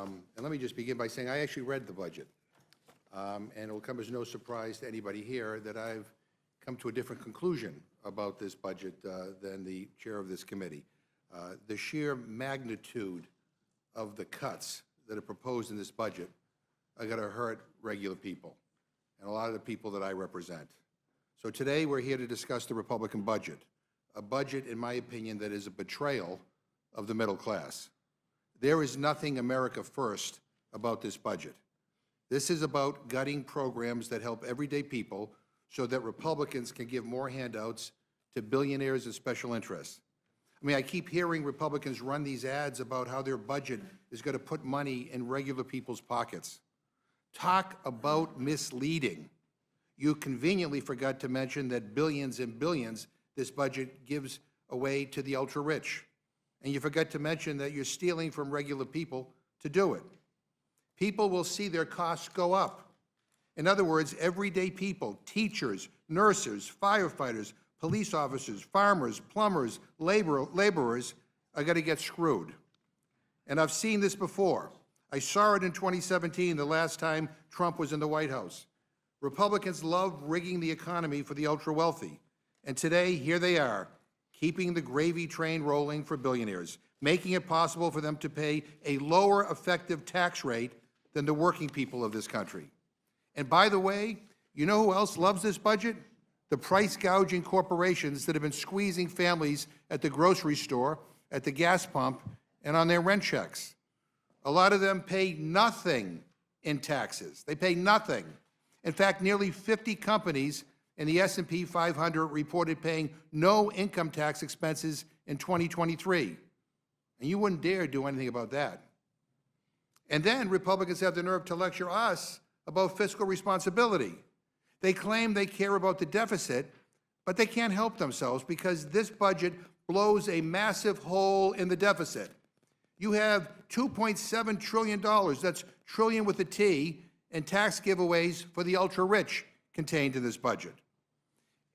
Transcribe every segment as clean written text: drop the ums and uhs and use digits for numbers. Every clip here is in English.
And let me just begin by saying I actually read the budget. And it will come as no surprise to anybody here that I've come to a different conclusion about this budget than the chair of this committee. The sheer magnitude of the cuts that are proposed in this budget are going to hurt regular people and a lot of the people that I represent. So today we're here to discuss the Republican budget, a budget, in my opinion, that is a betrayal of the middle class. There is nothing America first about this budget. This is about gutting programs that help everyday people so that Republicans can give more handouts to billionaires and special interests. I mean, I keep hearing Republicans run these ads about how their budget is going to put money in regular people's pockets. Talk about misleading. You conveniently forgot to mention that billions and billions this budget gives away to the ultra-rich. And you forgot to mention that you're stealing from regular people to do it. People will see their costs go up. In other words, everyday people, teachers, nurses, firefighters, police officers, farmers, plumbers, laborers are going to get screwed. And I've seen this before. I saw it in 2017, the last time Trump was in the White House. Republicans love rigging the economy for the ultra-wealthy. And today, here they are, keeping the gravy train rolling for billionaires, making it possible for them to pay a lower effective tax rate than the working people of this country. And by the way, you know who else loves this budget? The price-gouging corporations that have been squeezing families at the grocery store, at the gas pump, and on their rent checks. A lot of them pay nothing in taxes. They pay nothing. In fact, nearly 50 companies in the S&P 500 reported paying no income tax expenses in 2023. And you wouldn't dare do anything about that. And then Republicans have the nerve to lecture us about fiscal responsibility. They claim they care about the deficit, but they can't help themselves because this budget blows a massive hole in the deficit. You have $2.7 trillion, that's trillion with a T, in tax giveaways for the ultra-rich contained in this budget.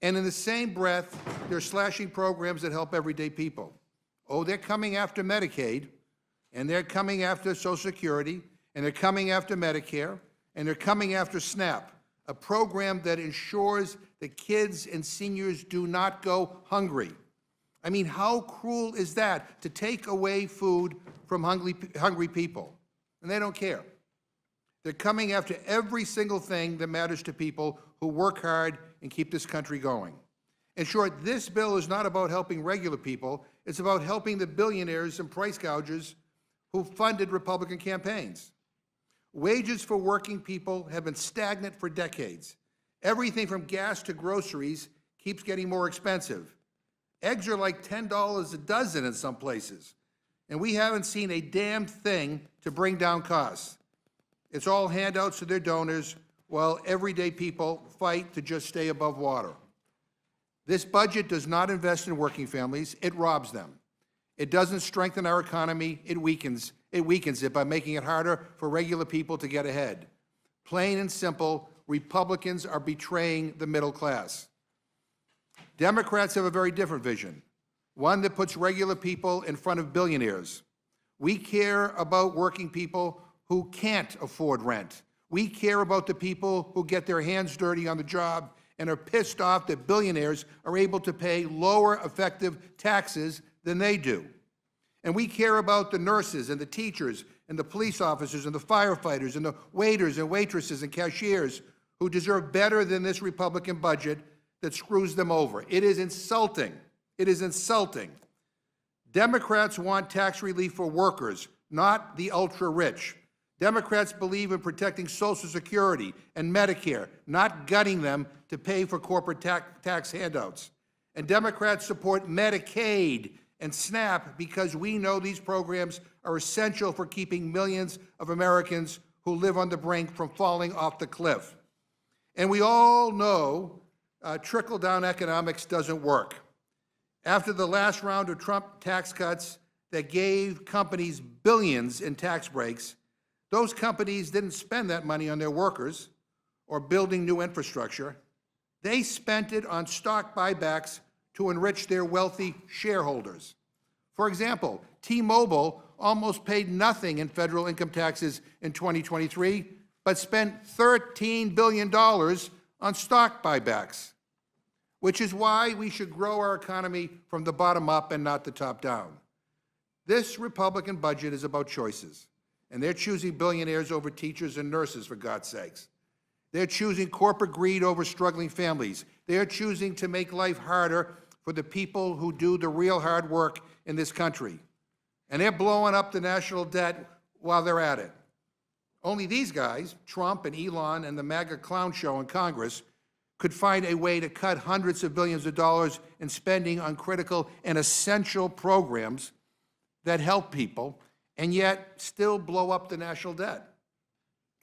And in the same breath, they're slashing programs that help everyday people. Oh, they're coming after Medicaid, and they're coming after Social Security, and they're coming after Medicare, and they're coming after SNAP, a program that ensures that kids and seniors do not go hungry. I mean, how cruel is that, to take away food from hungry people? And they don't care. They're coming after every single thing that matters to people who work hard and keep this country going. In short, this bill is not about helping regular people. It's about helping the billionaires and price gougers who funded Republican campaigns. Wages for working people have been stagnant for decades. Everything from gas to groceries keeps getting more expensive. Eggs are like $10 a dozen in some places, and we haven't seen a damn thing to bring down costs. It's all handouts to their donors, while everyday people fight to just stay above water. This budget does not invest in working families, it robs them. It doesn't strengthen our economy, it weakens it by making it harder for regular people to get ahead. Plain and simple, Republicans are betraying the middle class. Democrats have a very different vision, one that puts regular people in front of billionaires. We care about working people who can't afford rent. We care about the people who get their hands dirty on the job and are pissed off that billionaires are able to pay lower effective taxes than they do. And we care about the nurses and the teachers and the police officers and the firefighters and the waiters and waitresses and cashiers who deserve better than this Republican budget that screws them over. It is insulting. It is insulting. Democrats want tax relief for workers, not the ultra-rich. Democrats believe in protecting Social Security and Medicare, not gutting them to pay for corporate tax handouts. And Democrats support Medicaid and SNAP because we know these programs are essential for keeping millions of Americans who live on the brink from falling off the cliff. And we all know trickle-down economics doesn't work. After the last round of Trump tax cuts that gave companies billions in tax breaks, those companies didn't spend that money on their workers or building new infrastructure. They spent it on stock buybacks to enrich their wealthy shareholders. For example, T-Mobile almost paid nothing in federal income taxes in 2023, but spent $13 billion on stock buybacks, which is why we should grow our economy from the bottom up and not the top down. This Republican budget is about choices, and they're choosing billionaires over teachers and nurses, for God's sakes. They're choosing corporate greed over struggling families. They're choosing to make life harder for the people who do the real hard work in this country. And they're blowing up the national debt while they're at it. Only these guys, Trump and Elon and the MAGA clown show in Congress, could find a way to cut hundreds of billions of dollars in spending on critical and essential programs that help people, and yet still blow up the national debt.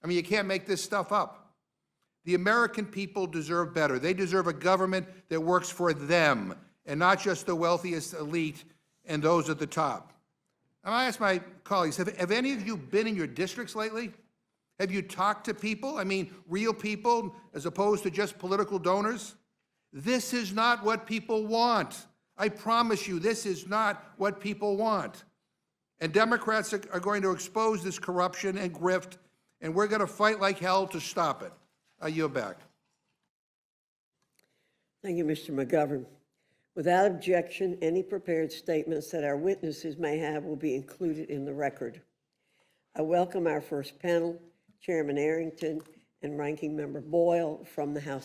I mean, you can't make this stuff up. The American people deserve better. They deserve a government that works for them, and not just the wealthiest elite and those at the top. I ask my colleagues, have any of you been in your districts lately? Have you talked to people? I mean, real people, as opposed to just political donors? This is not what people want. I promise you, this is not what people want. And Democrats are going to expose this corruption and grift, and we're going to fight like hell to stop it. I yield back. Thank you, Mr. McGovern. Without objection, any prepared statements that our witnesses may have will be included in the record. I welcome our first panel, Chairman Arrington and Ranking Member Boyle from the House